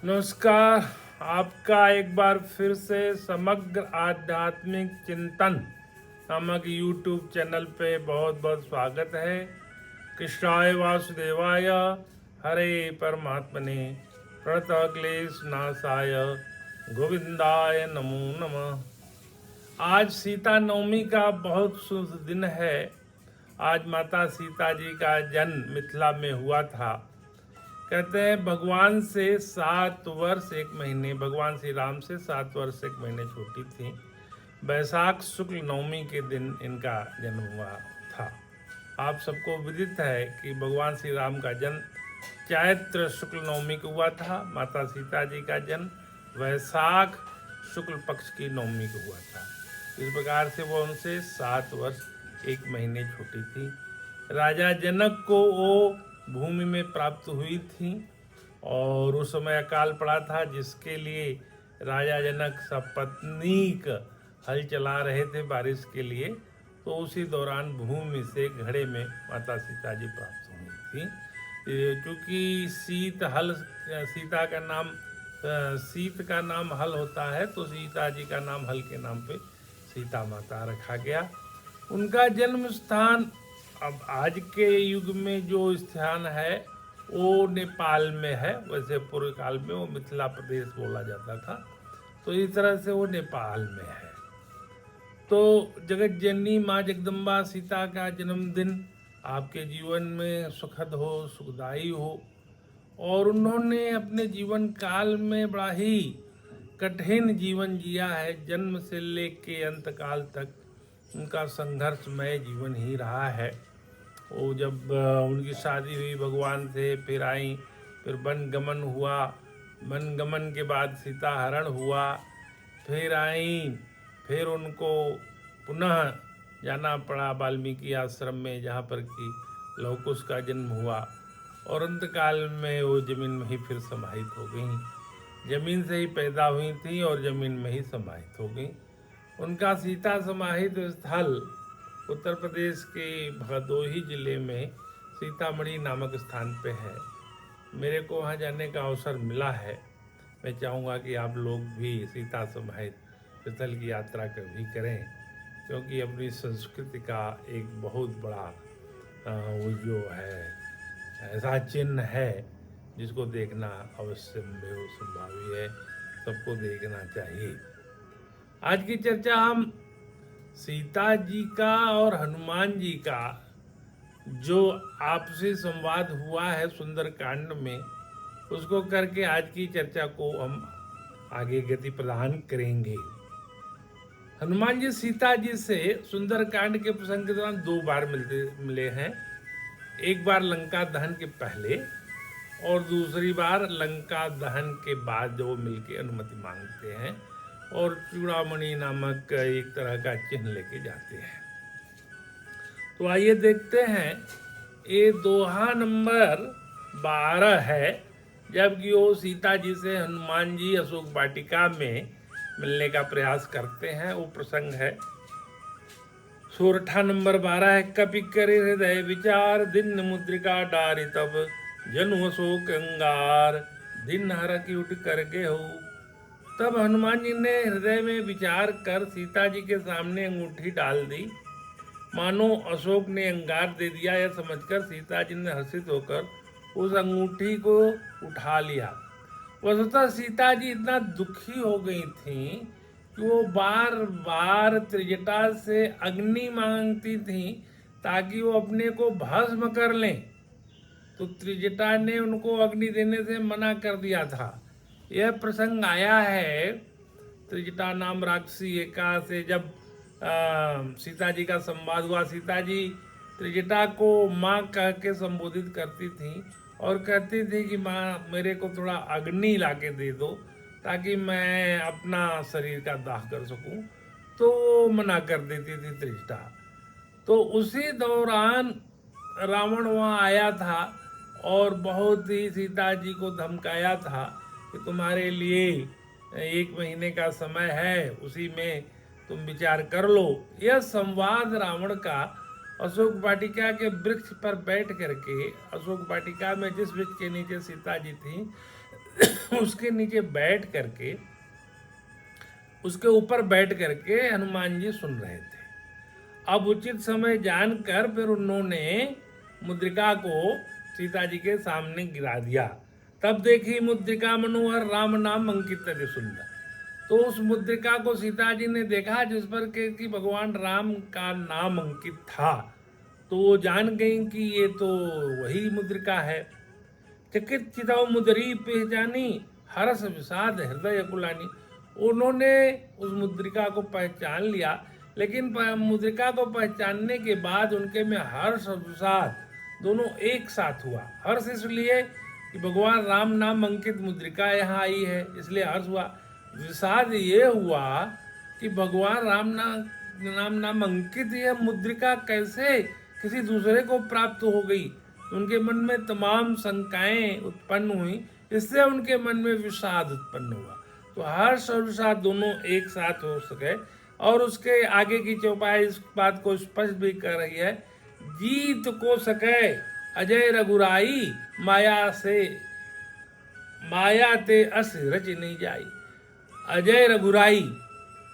नमस्कार। आपका एक बार फिर से समग्र आध्यात्मिक चिंतन नामक YouTube चैनल पे बहुत बहुत स्वागत है। कृष्णाय वासुदेवाय हरे परमात्मने प्रणतः क्लेश नाशाय गोविंदाय नमो नमः। आज सीता नवमी का बहुत शुभ दिन है। आज माता सीता जी का जन्म मिथिला में हुआ था। कहते हैं भगवान से 7 वर्ष 1 महीने, भगवान श्री राम से 7 वर्ष 1 महीने छोटी थी। बैसाख शुक्ल नवमी के दिन इनका जन्म हुआ था। आप सबको विदित है कि भगवान श्री राम का जन्म चैत्र शुक्ल नवमी को हुआ था। माता सीता जी का जन्म वैशाख शुक्ल पक्ष की नवमी को हुआ था। इस प्रकार से वो उनसे 7 वर्ष 1 महीने छोटी थी। राजा जनक को वो भूमि में प्राप्त हुई थी और उस समय अकाल पड़ा था, जिसके लिए राजा जनक सपत्नीक हल चला रहे थे बारिश के लिए। तो उसी दौरान भूमि से घड़े में माता सीता जी प्राप्त हुई थी। क्योंकि सीता का नाम सीत का नाम हल होता है, तो सीता जी का नाम हल के नाम पे सीता माता रखा गया। उनका जन्म स्थान अब आज के युग में जो स्थान है वो नेपाल में है। वैसे पूर्व काल में वो मिथिला प्रदेश बोला जाता था, तो इस तरह से वो नेपाल में है। तो जगत जननी माँ जगदम्बा सीता का जन्मदिन आपके जीवन में सुखद हो, सुखदायी हो। और उन्होंने अपने जीवन काल में बड़ा ही कठिन जीवन जिया है। जन्म से लेके अंत काल तक उनका संघर्षमय जीवन ही रहा है। वो जब उनकी शादी हुई भगवान से, फिर आई, फिर वन गमन हुआ, वन गमन के बाद सीता हरण हुआ, फिर आई, फिर उनको पुनः जाना पड़ा वाल्मीकि आश्रम में, जहाँ पर कि लव कुश का जन्म हुआ। और अंतकाल में वो जमीन में ही फिर समाहित हो गई। जमीन से ही पैदा हुई थी और जमीन में ही समाहित हो गई। उनका सीता समाहित स्थल उत्तर प्रदेश के भदोही जिले में सीतामढ़ी नामक स्थान पे है। मेरे को वहाँ जाने का अवसर मिला है। मैं चाहूँगा कि आप लोग भी सीता समाहित स्थल की यात्रा कभी करें, क्योंकि अपनी संस्कृति का एक बहुत बड़ा वो जो है ऐसा चिन्ह है जिसको देखना अवश्य संभावी है। सबको देखना चाहिए। आज की चर्चा हम सीता जी का और हनुमान जी का जो आपसी संवाद हुआ है सुंदर कांड में, उसको करके आज की चर्चा को हम आगे गति प्रदान करेंगे। हनुमान जी सीता जी से सुंदर कांड के प्रसंग के दौरान 2 बार मिले हैं। एक बार लंका दहन के पहले और दूसरी बार लंका दहन के बाद जो मिलके अनुमति मांगते हैं और चूड़ामणि नामक एक तरह का चिन्ह लेके जाते हैं। तो आइए देखते हैं। ये दोहा नंबर 12 है, जबकि वो सीता जी से हनुमान जी अशोक वाटिका में मिलने का प्रयास करते हैं। वो प्रसंग है सोरठा नंबर 12 है। कपि करे हृदय विचार, दिन मुद्रिका डारी तब जनु अशोक अंगार, दिन हर की उठ करके हो। तब हनुमान जी ने हृदय में विचार कर सीता जी के सामने अंगूठी डाल दी। मानो अशोक ने अंगार दे दिया। यह समझकर सीता जी ने हर्षित होकर उस अंगूठी को उठा लिया। वस्तुतः सीता जी इतना दुखी हो गई थी कि वो बार बार त्रिजटा से अग्नि मांगती थी ताकि वो अपने को भस्म कर लें। तो त्रिजटा ने उनको अग्नि देने से मना कर दिया था। यह प्रसंग आया है त्रिजटा नाम राक्षसी एका से। जब सीता जी का संवाद हुआ, सीता जी त्रिजटा को माँ कह के संबोधित करती थी और कहती थी कि माँ मेरे को थोड़ा अग्नि ला के दे दो ताकि मैं अपना शरीर का दाह कर सकूं। तो मना कर देती थी त्रिजटा। तो उसी दौरान रावण वहाँ आया था और बहुत ही सीता जी को धमकाया था कि तुम्हारे लिए 1 महीने का समय है, उसी में तुम विचार कर लो। यह संवाद रावण का अशोक वाटिका के वृक्ष पर बैठ करके, अशोक वाटिका में जिस वृक्ष के नीचे सीता जी थी उसके नीचे बैठ करके, उसके ऊपर बैठ करके हनुमान जी सुन रहे थे। अब उचित समय जानकर फिर उन्होंने मुद्रिका को सीता जी के सामने गिरा दिया। तब देखी मुद्रिका मनोहर राम नाम अंकित अति सुंदर। तो उस मुद्रिका को सीता जी ने देखा जिस पर कि भगवान राम का नाम अंकित था, तो वो जान गई कि ये तो वही मुद्रिका है। चकित चितौ मुदरी पहचानी, हर्ष विषाद हृदय कुलानी। उन्होंने उस मुद्रिका को पहचान लिया, लेकिन मुद्रिका को पहचानने के बाद उनके में हर्ष और विषाद दोनों एक साथ हुआ। हर्ष इसलिए कि भगवान राम नाम अंकित मुद्रिका यहाँ आई है, इसलिए हर्ष हुआ। विषाद ये हुआ कि भगवान राम नाम अंकित यह मुद्रिका कैसे किसी दूसरे को प्राप्त हो गई। उनके मन में तमाम शंकाएं उत्पन्न हुई, इससे उनके मन में विषाद उत्पन्न हुआ। तो हर्ष और विषाद दोनों एक साथ हो सके। और उसके आगे की चौपाई इस बात को स्पष्ट भी कर रही है, जीत को सके अजय रघुराई, माया ते अस रच नहीं जाई। अजय रघुराई,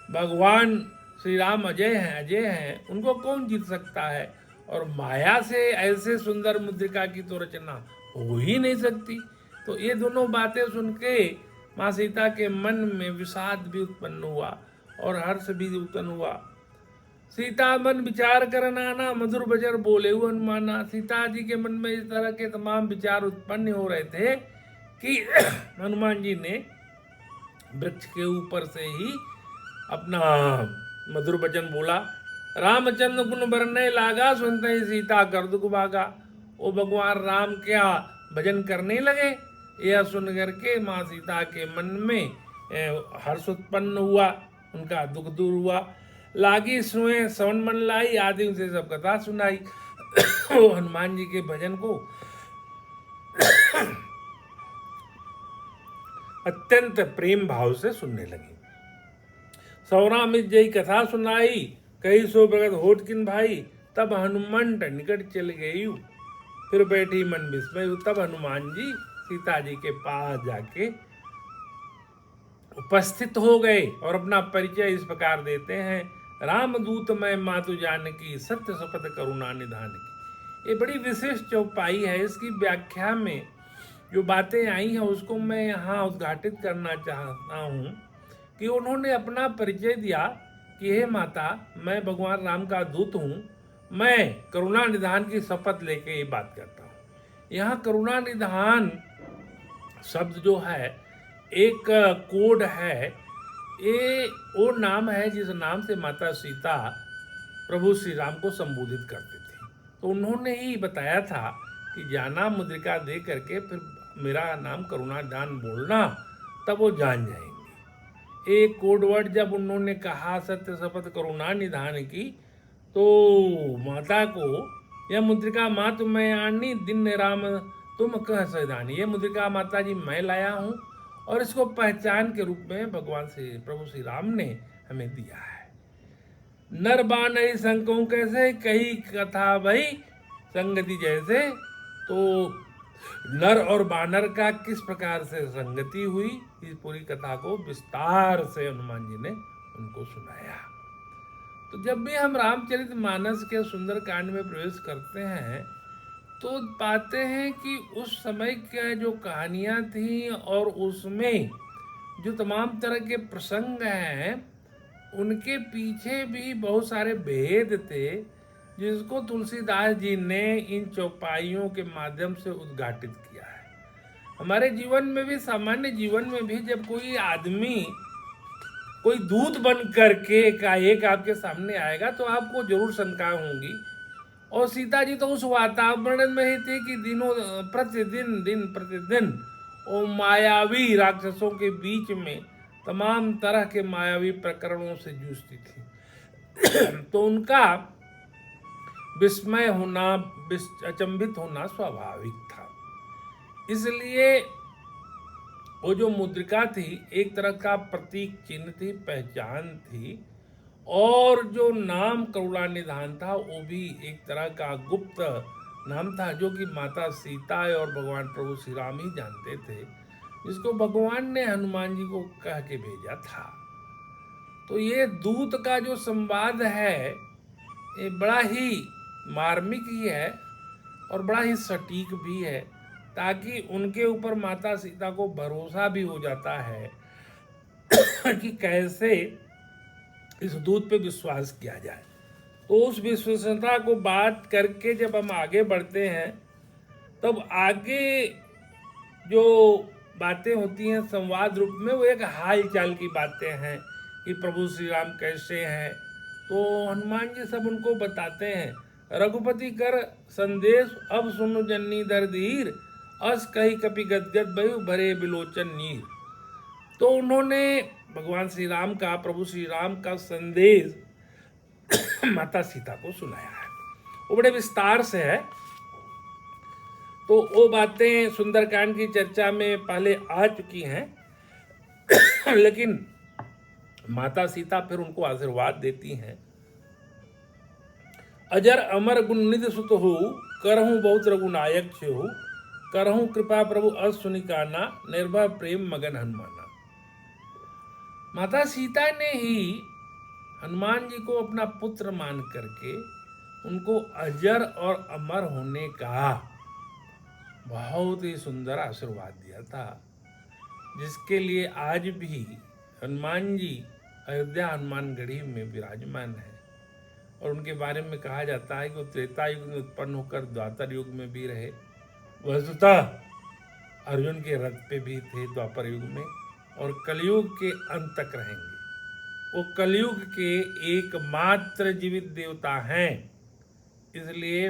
भगवान श्री राम अजय हैं, उनको कौन जीत सकता है। और माया से ऐसे सुंदर मुद्रिका की तो रचना हो ही नहीं सकती। तो ये दोनों बातें सुन के माँ सीता के मन में विषाद भी उत्पन्न हुआ और हर्ष भी उत्पन्न हुआ। सीता मन विचार कर नाना, मधुर बजर बोले हनुमाना। सीता जी के मन में इस तरह के तमाम विचार उत्पन्न हो रहे थे कि हनुमान जी ने वृक्ष के ऊपर से ही अपना मधुर वचन बोला। रामचंद्र गुण बरने लागा, सुनते ही सीता कर दुख भागा। वो भगवान राम क्या भजन करने लगे। यह सुन करके माँ सीता के मन में हर्ष उत्पन्न हुआ, उनका दुख दूर हुआ। लागी सुए सवन मन लाई, आदि उनसे सब कथा सुनाई। हनुमान जी के भजन को अत्यंत प्रेम भाव से सुनने लगी। सौरा मित जय कथा सुनाई, कई सो भगत होठ किन भाई। तब हनुमंत निकट चल गई, फिर बैठी मन विस्मय। तब हनुमान जी सीता जी के पास जाके उपस्थित हो गए और अपना परिचय इस प्रकार देते हैं, रामदूत मैं मातु जानकी, सत्य शपथ करुणा निधान की। ये बड़ी विशिष्ट चौपाई है। इसकी व्याख्या में जो बातें आई हैं उसको मैं यहाँ उद्घाटित करना चाहता हूँ कि उन्होंने अपना परिचय दिया कि हे माता, मैं भगवान राम का दूत हूँ, मैं करुणा निधान की शपथ लेके ये बात करता हूँ। यहाँ करुणा निधान शब्द जो है एक कोड है, ये वो नाम है जिस नाम से माता सीता प्रभु श्री राम को संबोधित करते थे। तो उन्होंने ही बताया था कि जाना मुद्रिका दे करके फिर मेरा नाम करुणा निधान बोलना, तब वो जान जाएंगे। एक कोड वर्ड जब उन्होंने कहा सत्य शपथ करुणा निधान की, तो माता को यह मुद्रिका माँ तुम्हें आनी, दिन राम तुम कह सैदानी। ये मुद्रिका माता जी मैं लाया हूँ और इसको पहचान के रूप में भगवान श्री प्रभु श्री राम ने हमें दिया है। नर बानर संकों कैसे, कही कथा भई संगति जैसे। तो नर और बानर का किस प्रकार से संगति हुई, इस पूरी कथा को विस्तार से हनुमान जी ने उनको सुनाया। तो जब भी हम रामचरितमानस के सुंदर कांड में प्रवेश करते हैं तो पाते हैं कि उस समय की जो कहानियाँ थी और उसमें जो तमाम तरह के प्रसंग हैं उनके पीछे भी बहुत सारे भेद थे, जिसको तुलसीदास जी ने इन चौपाइयों के माध्यम से उद्घाटित किया है। हमारे जीवन में भी, सामान्य जीवन में भी, जब कोई आदमी कोई दूत बन करके एकाएक आपके सामने आएगा तो आपको जरूर शंका होंगी। और सीता जी तो उस वातावरण में ही थी कि दिन प्रतिदिन वो मायावी राक्षसों के बीच में तमाम तरह के मायावी प्रकरणों से जूझती थी। तो उनका विस्मय होना, अचंभित होना स्वाभाविक था। इसलिए वो जो मुद्रिका थी एक तरह का प्रतीक चिन्ह थी, पहचान थी। और जो नाम करुणानिधान था वो भी एक तरह का गुप्त नाम था, जो कि माता सीता और भगवान प्रभु श्री राम ही जानते थे, जिसको भगवान ने हनुमान जी को कह के भेजा था। तो ये दूत का जो संवाद है ये बड़ा ही मार्मिक ही है और बड़ा ही सटीक भी है, ताकि उनके ऊपर माता सीता को भरोसा भी हो जाता है कि कैसे इस दूत पे विश्वास किया जाए। तो उस विश्वसनीयता को बात करके जब हम आगे बढ़ते हैं, तब आगे जो बातें होती हैं संवाद रूप में, वो एक हाल चाल की बातें हैं कि प्रभु श्री राम कैसे हैं। तो हनुमान जी सब उनको बताते हैं। रघुपति कर संदेश अब सुनो जन्नी दर धीर, अस कही कपि गदगद बयु भरे बिलोचन नीर। तो उन्होंने भगवान श्री राम का, प्रभु श्री राम का संदेश माता सीता को सुनाया है। वो बड़े विस्तार से है। तो वो बातें सुंदरकांड की चर्चा में पहले आ चुकी हैं लेकिन माता सीता फिर उनको आशीर्वाद देती हैं। अजर अमर गुण निधि सुत हो, करहूँ बहुत रघुनायक छेहु, करहूँ कृपा प्रभु अस सुनि काना, निर्भय प्रेम मगन हनुमाना। माता सीता ने ही हनुमान जी को अपना पुत्र मान करके उनको अजर और अमर होने का बहुत ही सुंदर आशीर्वाद दिया था, जिसके लिए आज भी हनुमान जी अयोध्या हनुमानगढ़ी में विराजमान है। और उनके बारे में कहा जाता है कि वो त्रेता युग में उत्पन्न होकर द्वापर युग में भी रहे, वस्तुतः अर्जुन के रथ पे भी थे द्वापर युग में, और कलयुग के अंत तक रहेंगे। वो कलयुग के एकमात्र जीवित देवता हैं। इसलिए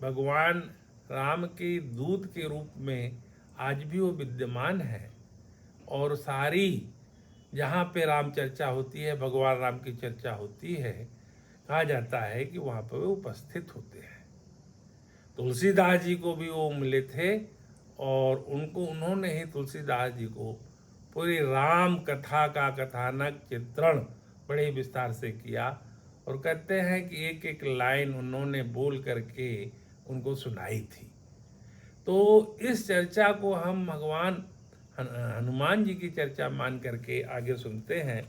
भगवान राम के दूत के रूप में आज भी वो विद्यमान है। और सारी जहाँ पे राम चर्चा होती है, भगवान राम की चर्चा होती है, कहा जाता है कि वहाँ पर वो उपस्थित होते हैं। तुलसीदास जी को भी वो मिले थे और उन्होंने ही तुलसीदास जी को पूरी राम कथा का कथानक चित्रण बड़े विस्तार से किया। और कहते हैं कि एक एक लाइन उन्होंने बोल करके उनको सुनाई थी। तो इस चर्चा को हम भगवान हनुमान जी की चर्चा मान करके आगे सुनते हैं।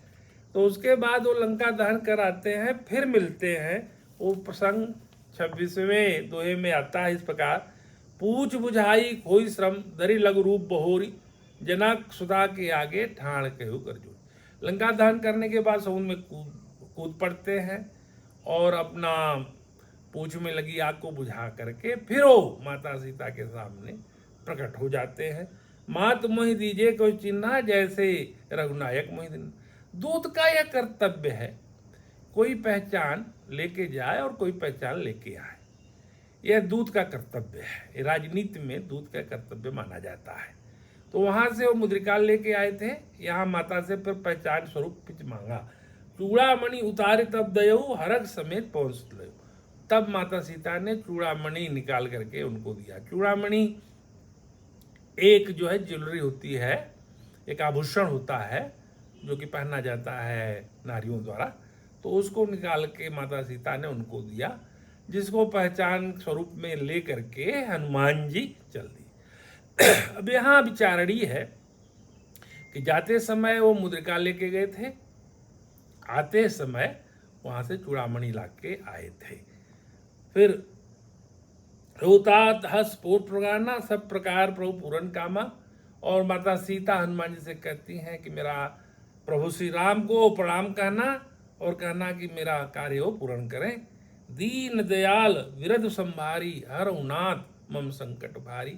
तो उसके बाद वो लंका दहन कर आते हैं, फिर मिलते हैं। वो प्रसंग 26वें दोहे में आता है इस प्रकार, पूछ बुझाई खोई श्रम, दरी लघु रूप बहोरी, जनक सुधा के आगे ठाण कहु कर जो। लंका दहन करने के बाद समुद्र में कूद पड़ते हैं और अपना पूछ में लगी आग को बुझा करके फिर वो माता सीता के सामने प्रकट हो जाते हैं। मात मोहि दीजिए कोई चिन्हा, जैसे रघुनायक मोहि दिन। दूत का यह कर्तव्य है, कोई पहचान लेके जाए और कोई पहचान लेके आए। यह दूत का कर्तव्य है। राजनीति में दूत का कर्तव्य माना जाता है। तो वहां से वो मुद्रिका लेके आए थे, यहाँ माता से फिर पहचान स्वरूप कुछ मांगा। चूड़ामणि उतारे तब दयऊ, हरक समेत पहुंच लो। तब माता सीता ने चूड़ामणि निकाल करके उनको दिया। चूड़ामणि एक जो है ज्वेलरी होती है, एक आभूषण होता है जो कि पहना जाता है नारियों द्वारा। तो उसको निकाल के माता सीता ने उनको दिया, जिसको पहचान स्वरूप में ले करके हनुमान जी चल दी। अब यहाँ विचारणी है कि जाते समय वो मुद्रिका लेके गए थे, आते समय वहां से चूड़ामणि ला के आए थे। फिर रोतात हस पोट प्रगाना, सब प्रकार प्रभु पूरन कामा। और माता सीता हनुमान जी से कहती हैं कि मेरा प्रभु श्री राम को प्रणाम कहना और कहना कि मेरा कार्य वो पूर्ण करें। दीन दयाल विरध संभारी, हर उनाथ मम संकट भारी।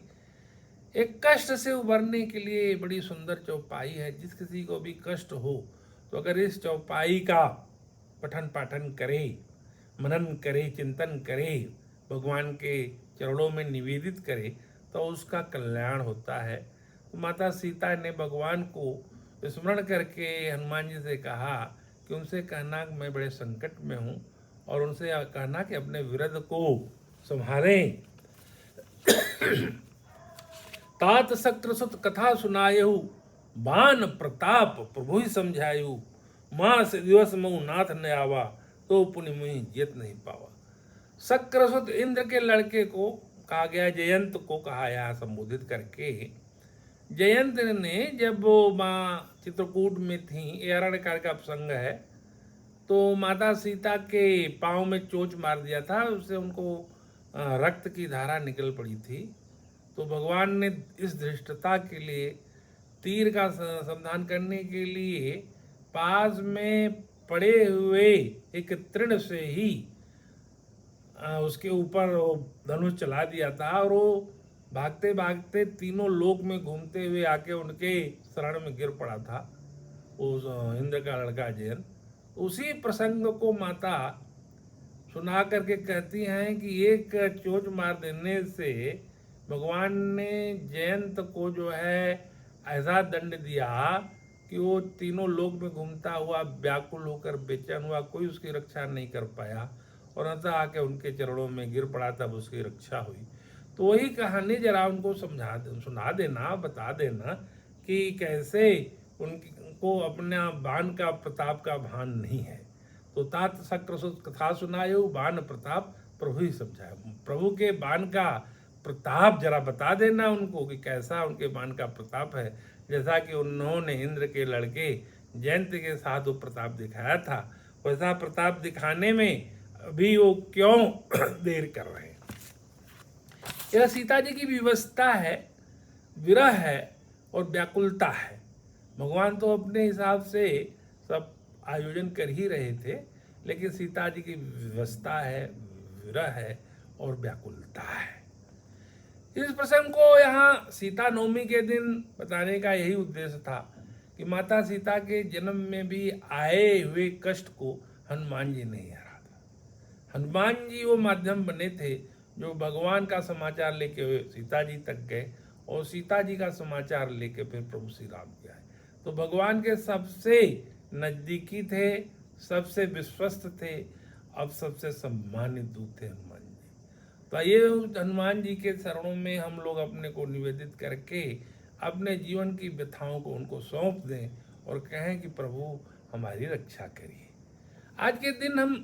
एक कष्ट से उबरने के लिए बड़ी सुंदर चौपाई है। जिस किसी को भी कष्ट हो तो अगर इस चौपाई का पठन पाठन करे, मनन करे, चिंतन करे, भगवान के चरणों में निवेदित करे, तो उसका कल्याण होता है। तो माता सीता ने भगवान को स्मरण करके हनुमान जी से कहा कि उनसे कहना मैं बड़े संकट में हूँ, और उनसे कहना कि अपने विरध को संभालें। तात शक्र सुत कथा सुनायहु, बान प्रताप प्रभु ही समझायु, माँ से दिवस मऊ नाथ न आवा, तो पुण्य मुहि जियत नहीं पावा। शक्रसुत इंद्र के लड़के को कहा गया, जयंत को कहा यहाँ संबोधित करके। जयंत ने जब वो माँ चित्रकूट में थी, ये अरण्यकाल का प्रसंग है, तो माता सीता के पाँव में चोट मार दिया था, उससे उनको रक्त की धारा निकल पड़ी थी। तो भगवान ने इस धृष्टता के लिए, तीर का समाधान करने के लिए पास में पड़े हुए एक तृण से ही उसके ऊपर धनुष चला दिया था, और वो भागते भागते तीनों लोक में घूमते हुए आके उनके शरण में गिर पड़ा था, उस इंद्र का लड़का जयंत। उसी प्रसंग को माता सुना करके कहती हैं कि एक चोट मार देने से भगवान ने जयंत को जो है ऐसा दंड दिया कि वो तीनों लोक में घूमता हुआ व्याकुल होकर बेचैन हुआ, कोई उसकी रक्षा नहीं कर पाया, और अंततः आके उनके चरणों में गिर पड़ा, तब उसकी रक्षा हुई। तो वही कहानी जरा उनको सुना देना, बता देना कि कैसे उनको अपना बाण का प्रताप का भान नहीं है। तो तात शक्रसुत कथा सुनायो, बाण प्रताप प्रभु ही समझाए। प्रभु के बाण का प्रताप जरा बता देना उनको कि कैसा उनके बाण का प्रताप है। जैसा कि उन्होंने इंद्र के लड़के जयंत के साथ वो प्रताप दिखाया था, वैसा प्रताप दिखाने में अभी वो क्यों देर कर रहे हैं। यह सीता जी की विवशता है, विरह है और व्याकुलता है। भगवान तो अपने हिसाब से सब आयोजन कर ही रहे थे, लेकिन सीता जी की विवशता है, विरह है और व्याकुलता है। इस प्रसंग को यहाँ सीता नवमी के दिन बताने का यही उद्देश्य था कि माता सीता के जन्म में भी आए हुए कष्ट को हनुमान जी नहीं हरा था। हनुमान जी वो माध्यम बने थे जो भगवान का समाचार लेके सीता जी तक गए, और सीता जी का समाचार लेके फिर प्रभु श्री राम के आए। तो भगवान के सबसे नजदीकी थे, सबसे विश्वस्त थे, अब सबसे सम्मानित दूत थे हनुमान जी। तो ये हनुमान जी के चरणों में हम लोग अपने को निवेदित करके अपने जीवन की व्यथाओं को उनको सौंप दें और कहें कि प्रभु हमारी रक्षा करिए। आज के दिन हम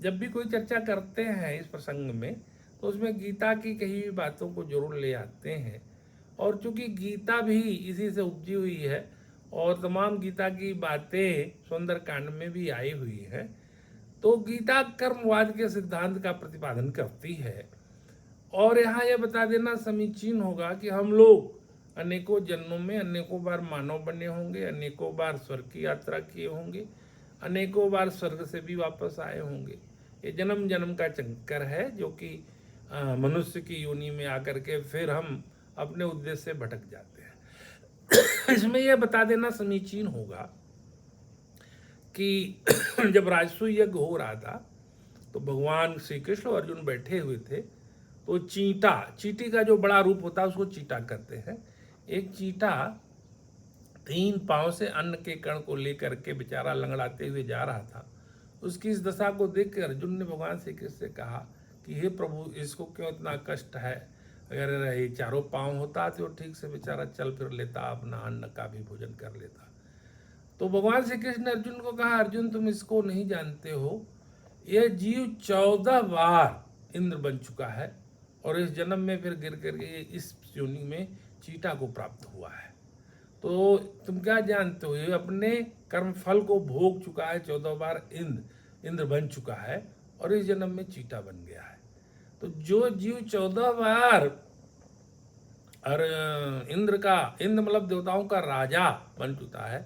जब भी कोई चर्चा करते हैं इस प्रसंग में, तो उसमें गीता की कही हुई बातों को जरूर ले आते हैं, और चूंकि गीता भी इसी से उपजी हुई है और तमाम गीता की बातें सुंदर कांड में भी आई हुई हैं, तो गीता कर्मवाद के सिद्धांत का प्रतिपादन करती है। और यहाँ यह बता देना समीचीन होगा कि हम लोग अनेकों जन्मों में अनेकों बार मानव बने होंगे, अनेकों बार स्वर्ग की यात्रा किए होंगे, अनेकों बार स्वर्ग से भी वापस आए होंगे। ये जन्म जन्म का चक्कर है जो कि मनुष्य की योनि में आकर के फिर हम अपने उद्देश्य से भटक जाते हैं। इसमें यह बता देना समीचीन होगा कि जब राजसूय यज्ञ हो रहा था तो भगवान श्री कृष्ण और अर्जुन बैठे हुए थे, तो चींटी का जो बड़ा रूप होता है उसको चींटा कहते हैं। एक चींटा 3 पांव से अन्न के कण को लेकर के बेचारा लंगड़ाते हुए जा रहा था। उसकी इस दशा को देखकर अर्जुन ने भगवान श्री कृष्ण से कहा कि हे प्रभु, इसको क्यों इतना कष्ट है? अगर ये 4 पांव होता तो ठीक से बेचारा चल फिर लेता, अपना अन्न का भी भोजन कर लेता। तो भगवान श्री कृष्ण ने अर्जुन को कहा, अर्जुन तुम इसको नहीं जानते हो, यह जीव 14 बार इंद्र बन चुका है और इस जन्म में फिर गिर करके इस योनि में चींटा को प्राप्त हुआ है। तो तुम क्या जानते हो, ये अपने कर्म फल को भोग चुका है, 14 बार इंद्र बन चुका है और इस जन्म में चींटा बन गया है। तो जो जीव 14 बार और इंद्र मतलब देवताओं का राजा बन चुका है,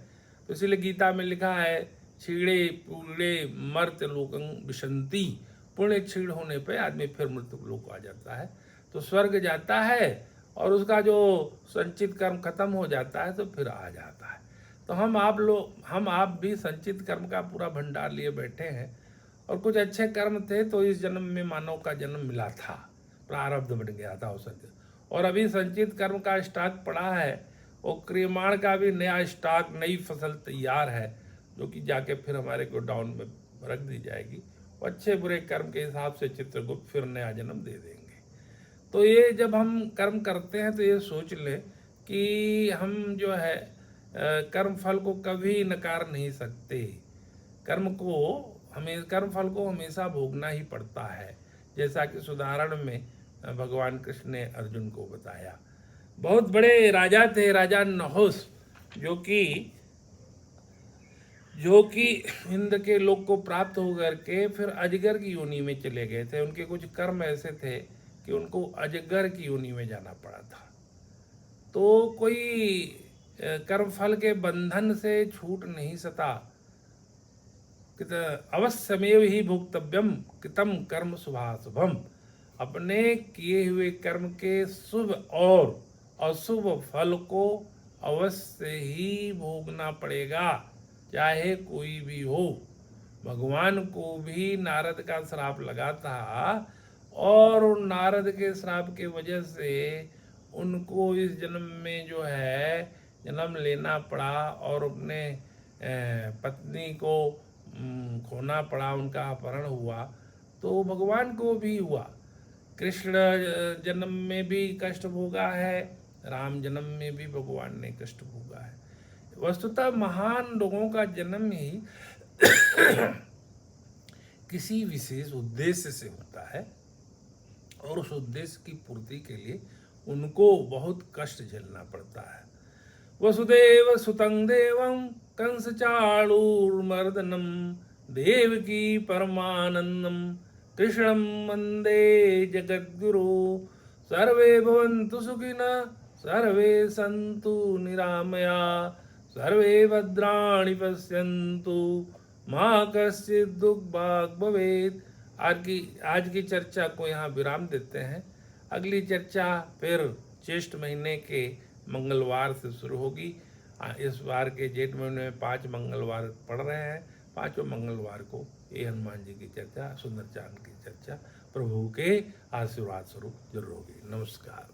तो इसीलिए गीता में लिखा है, छीड़े पूड़े मर्त लोकं विशंति, पुण्य क्षीण होने पे आदमी फिर मृत्यु लोक आ जाता है, तो स्वर्ग जाता है और उसका जो संचित कर्म खत्म हो जाता है तो फिर आ जाता है। तो हम आप भी संचित कर्म का पूरा भंडार लिए बैठे हैं, और कुछ अच्छे कर्म थे तो इस जन्म में मानव का जन्म मिला था, प्रारब्ध बन गया था अवसर, और अभी संचित कर्म का स्टॉक पड़ा है, और क्रियमाण का भी नया स्टॉक, नई फसल तैयार है, जो कि जाके फिर हमारे गोडाउन में रख दी जाएगी। अच्छे बुरे कर्म के हिसाब से चित्रगुप्त फिर नया जन्म दे देंगे। तो ये जब हम कर्म करते हैं तो ये सोच लें कि हम जो है कर्म फल को कभी नकार नहीं सकते, कर्म फल को हमेशा भोगना ही पड़ता है, जैसा कि उदाहरण में भगवान कृष्ण ने अर्जुन को बताया। बहुत बड़े राजा थे, राजा नहुस, जो कि इंद्र के लोक को प्राप्त होकर के फिर अजगर की योनि में चले गए थे। उनके कुछ कर्म ऐसे थे कि उनको अजगर की योनि में जाना पड़ा था। तो कोई कर्म फल के बंधन से छूट नहीं सका। अवश्यमेव ही भोक्तव्यम कृतम कर्म शुभाशुभम। अपने किए हुए कर्म के शुभ और अशुभ फल को अवश्य ही भोगना पड़ेगा, चाहे कोई भी हो। भगवान को भी नारद का श्राप लगा था और नारद के श्राप के वजह से उनको इस जन्म में जो है जन्म लेना पड़ा और अपने पत्नी को खोना पड़ा, उनका अपहरण हुआ। तो भगवान को भी हुआ। कृष्ण जन्म में भी कष्ट भोगा है, राम जन्म में भी भगवान ने कष्ट भोगा है। वस्तुतः महान लोगों का जन्म ही किसी विशेष उद्देश्य से होता है और उस उद्देश्य की पूर्ति के लिए उनको बहुत कष्ट झेलना पड़ता है। वसुदेव सुतं देवं कंस चाणूरमर्दनम देवकी परमानंदम कृष्णं वंदे जगद्गुरु। सर्वे भवन्तु सुखिनः सर्वे सन्तु निरामया सर्वे भद्राणि पश्यन्तु मा कश्चित् दुःखभाग् भवेत्। आज की चर्चा को यहाँ विराम देते हैं। अगली चर्चा फिर ज्येष्ठ महीने के मंगलवार से शुरू होगी। इस बार के जेठ महीने में 5 मंगलवार पड़ रहे हैं। 5 मंगलवार को ये हनुमान जी की चर्चा, सुंदर चांद की चर्चा प्रभु के आशीर्वाद स्वरूप जरूर होगी। नमस्कार।